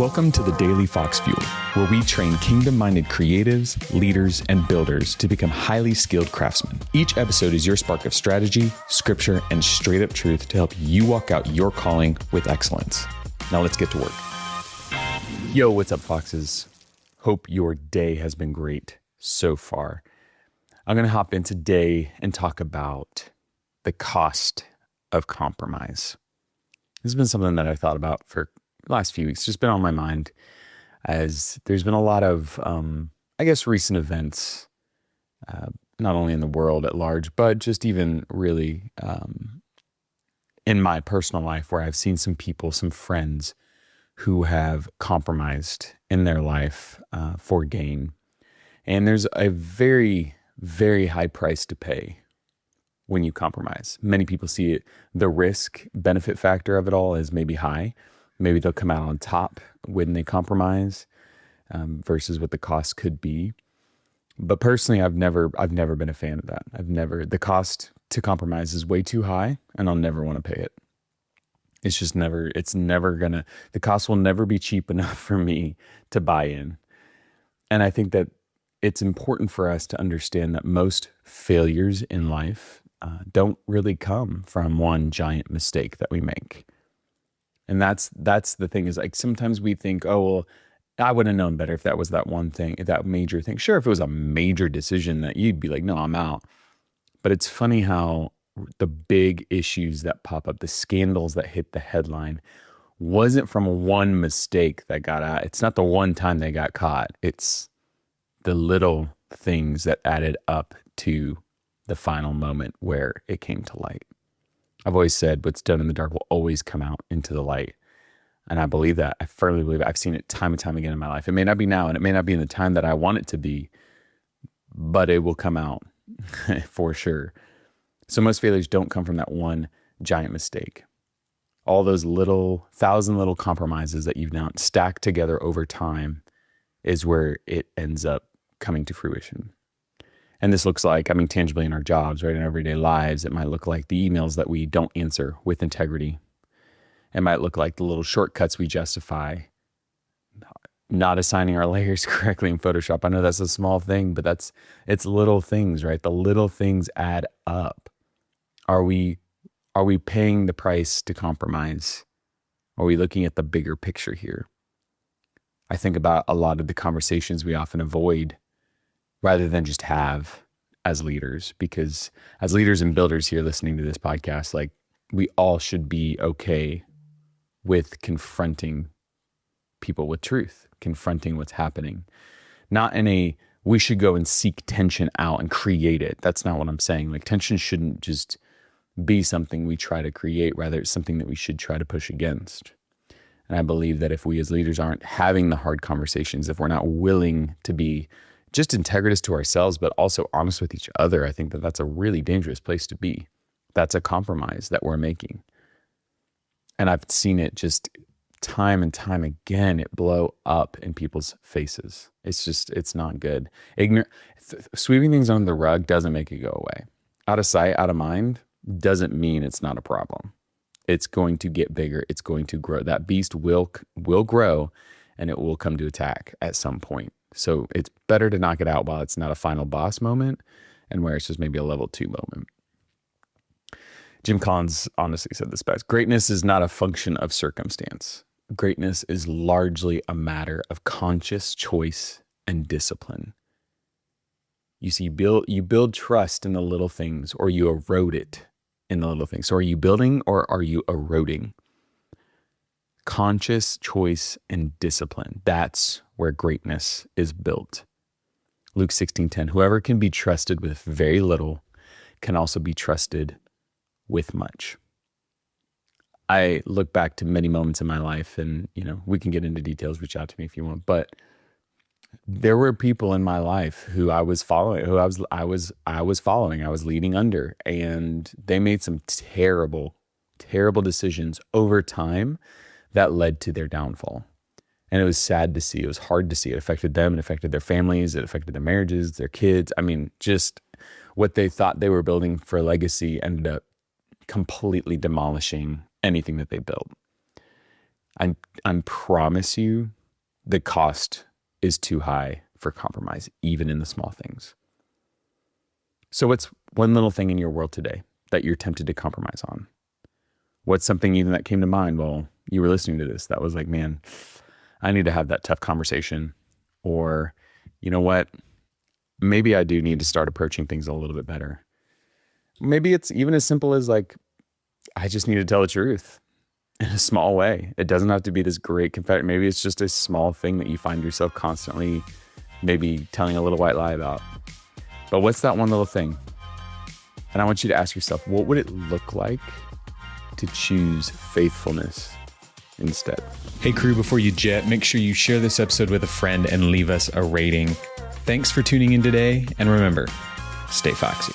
Welcome to the Daily Fox Fuel, where we train kingdom-minded creatives, leaders, and builders to become highly skilled craftsmen. Each episode is your spark of strategy, scripture, and straight-up truth to help you walk out your calling with excellence. Now let's get to work. Yo, what's up, Foxes? Hope your day has been great so far. I'm going to hop in today and talk about the cost of compromise. This has been something that I thought about for the last few weeks. It's just been on my mind as there's been a lot of, recent events, not only in the world at large, but just even really in my personal life where I've seen some people, some friends who have compromised in their life for gain. And there's a very, very high price to pay when you compromise. Many people see it, the risk benefit factor of it all is maybe high. Maybe they'll come out on top when they compromise versus what the cost could be. But personally, I've never been a fan of that. The cost to compromise is way too high and I'll never want to pay it. The cost will never be cheap enough for me to buy in. And I think that it's important for us to understand that most failures in life don't really come from one giant mistake that we make. And that's the thing is like sometimes we think, oh, well, I would have known better if that was that one thing, that major thing. Sure, if it was a major decision that you'd be like, no, I'm out. But it's funny how the big issues that pop up, the scandals that hit the headline, wasn't from one mistake that got out. It's not the one time they got caught. It's the little things that added up to the final moment where it came to light. I've always said what's done in the dark will always come out into the light. And I believe that. I firmly believe it. I've seen it time and time again in my life. It may not be now and it may not be in the time that I want it to be, but it will come out for sure. So most failures don't come from that one giant mistake. All those thousand little compromises that you've now stacked together over time is where it ends up coming to fruition. And this looks like, tangibly in our jobs, right? In everyday lives, it might look like the emails that we don't answer with integrity. It might look like the little shortcuts we justify, not assigning our layers correctly in Photoshop. I know that's a small thing, but it's little things, right? The little things add up. Are we paying the price to compromise? Are we looking at the bigger picture here? I think about a lot of the conversations we often avoid rather than just have as leaders, because as leaders and builders here listening to this podcast, like we all should be okay with confronting people with truth, confronting what's happening, not in a, we should go and seek tension out and create it. That's not what I'm saying. Like tension shouldn't just be something we try to create. Rather, it's something that we should try to push against. And I believe that if we as leaders aren't having the hard conversations, if we're not willing to be just integritous to ourselves, but also honest with each other, I think that that's a really dangerous place to be. That's a compromise that we're making. And I've seen it just time and time again, it blow up in people's faces. It's not good. Sweeping things under the rug doesn't make it go away. Out of sight, out of mind doesn't mean it's not a problem. It's going to get bigger. It's going to grow. That beast will grow and it will come to attack at some point. So it's better to knock it out while it's not a final boss moment and where it's just maybe a level 2 moment. Jim Collins honestly said this best. Greatness is not a function of circumstance. Greatness is largely a matter of conscious choice and discipline. You see, you build trust in the little things or you erode it in the little things. So are you building or are you eroding? Conscious choice and discipline. That's where greatness is built. Luke 16:10, whoever can be trusted with very little can also be trusted with much. I look back to many moments in my life and, we can get into details, reach out to me if you want, but there were people in my life who I was following, I was leading under, and they made some terrible, terrible decisions over time that led to their downfall. And it was sad to see. It was hard to see. It affected them. It affected their families. It affected their marriages, their kids. Just what they thought they were building for a legacy ended up completely demolishing anything that they built. I promise you the cost is too high for compromise, even in the small things. So what's one little thing in your world today that you're tempted to compromise on? What's something even that came to mind while you were listening to this that was like, man, I need to have that tough conversation? Or, you know what? Maybe I do need to start approaching things a little bit better. Maybe it's even as simple as like, I just need to tell the truth in a small way. It doesn't have to be this great confession. Maybe it's just a small thing that you find yourself constantly maybe telling a little white lie about. But what's that one little thing? And I want you to ask yourself, what would it look like to choose faithfulness instead? Hey crew, before you jet, make sure you share this episode with a friend and leave us a rating. Thanks for tuning in today. And remember, stay foxy.